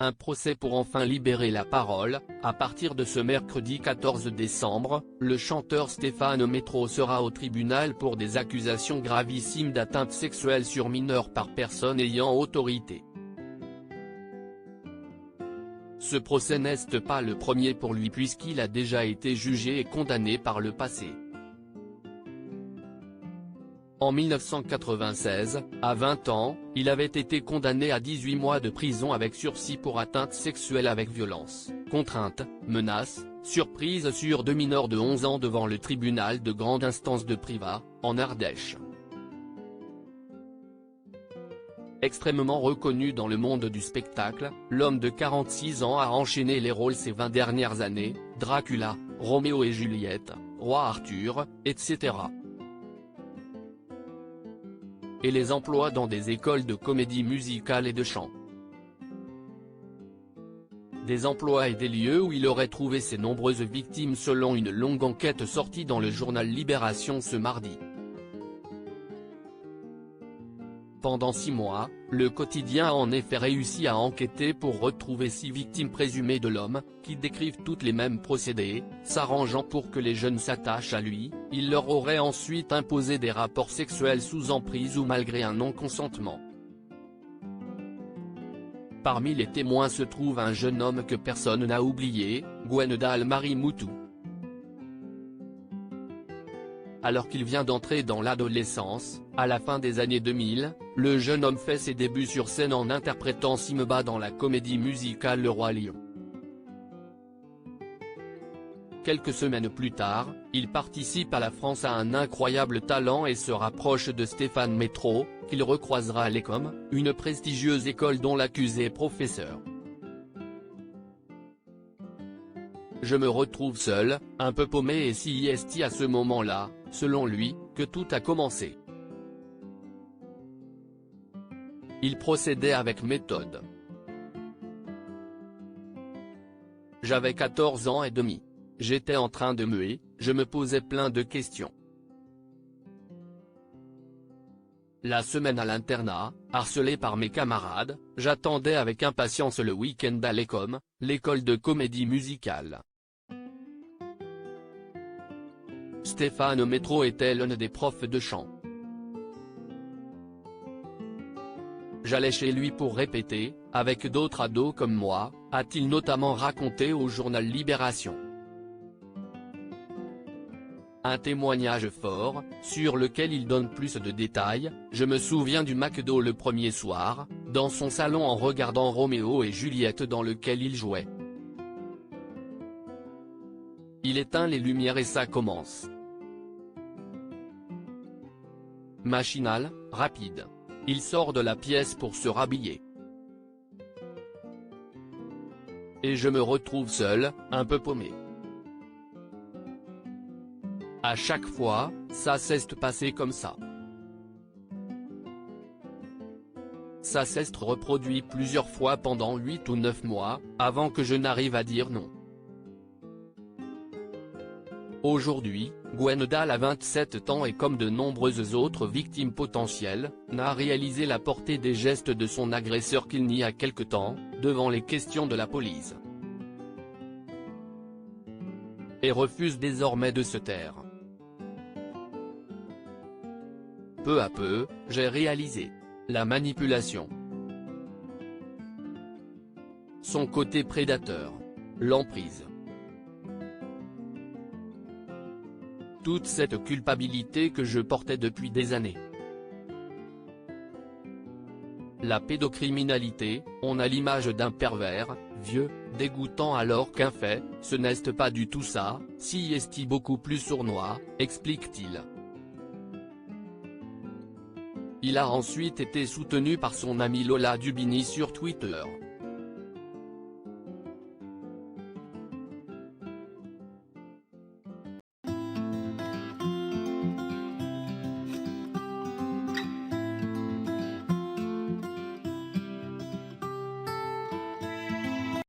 Un procès pour enfin libérer la parole. À partir de ce mercredi 14 décembre, le chanteur Stéphane Métro sera au tribunal pour des accusations gravissimes d'atteinte sexuelle sur mineurs par personne ayant autorité. Ce procès n'est pas le premier pour lui puisqu'il a déjà été jugé et condamné par le passé. En 1996, à 20 ans, il avait été condamné à 18 mois de prison avec sursis pour atteinte sexuelle avec violence, contrainte, menace, surprise sur deux mineurs de 11 ans devant le tribunal de grande instance de Privas, en Ardèche. Extrêmement reconnu dans le monde du spectacle, l'homme de 46 ans a enchaîné les rôles ces 20 dernières années, Dracula, Roméo et Juliette, Roi Arthur, etc. Et les emploie dans des écoles de comédie musicale et de chant. Des emplois et des lieux où il aurait trouvé ses nombreuses victimes selon une longue enquête sortie dans le journal Libération ce mardi. Pendant 6 mois, le quotidien a en effet réussi à enquêter pour retrouver 6 victimes présumées de l'homme, qui décrivent toutes les mêmes procédés. S'arrangeant pour que les jeunes s'attachent à lui, il leur aurait ensuite imposé des rapports sexuels sous emprise ou malgré un non-consentement. Parmi les témoins se trouve un jeune homme que personne n'a oublié, Gwendal Marie Moutou. Alors qu'il vient d'entrer dans l'adolescence, à la fin des années 2000, le jeune homme fait ses débuts sur scène en interprétant Simba dans la comédie musicale Le Roi Lion. Quelques semaines plus tard, il participe à La France a un incroyable talent et se rapproche de Stéphane Métro, qu'il recroisera à l'ECOM, une prestigieuse école dont l'accusé est professeur. Je me retrouve seul, un peu paumé et c'est à ce moment-là, selon lui, que tout a commencé. Il procédait avec méthode. J'avais 14 ans et demi. J'étais en train de muer, je me posais plein de questions. La semaine à l'internat, harcelé par mes camarades, j'attendais avec impatience le week-end à l'ECOM, l'école de comédie musicale. Stéphane Métro était l'un des profs de chant. J'allais chez lui pour répéter, avec d'autres ados comme moi, a-t-il notamment raconté au journal Libération. Un témoignage fort, sur lequel il donne plus de détails. Je me souviens du McDo le premier soir, dans son salon en regardant Roméo et Juliette dans lequel il jouait. Il éteint les lumières et ça commence. Machinal, rapide. Il sort de la pièce pour se rhabiller. Et je me retrouve seul, un peu paumé. À chaque fois, ça s'est passé comme ça. Ça s'est reproduit plusieurs fois pendant 8 ou 9 mois, avant que je n'arrive à dire non. Aujourd'hui, Gwendal a 27 ans et comme de nombreuses autres victimes potentielles, n'a réalisé la portée des gestes de son agresseur qu'il nie à quelque temps, devant les questions de la police. Et refuse désormais de se taire. Peu à peu, j'ai réalisé la manipulation, son côté prédateur, l'emprise. Toute cette culpabilité que je portais depuis des années. La pédocriminalité, on a l'image d'un pervers, vieux, dégoûtant alors qu'un fait, ce n'est pas du tout ça, si est beaucoup plus sournois, explique-t-il. Il a ensuite été soutenu par son amie Lola Dubini sur Twitter.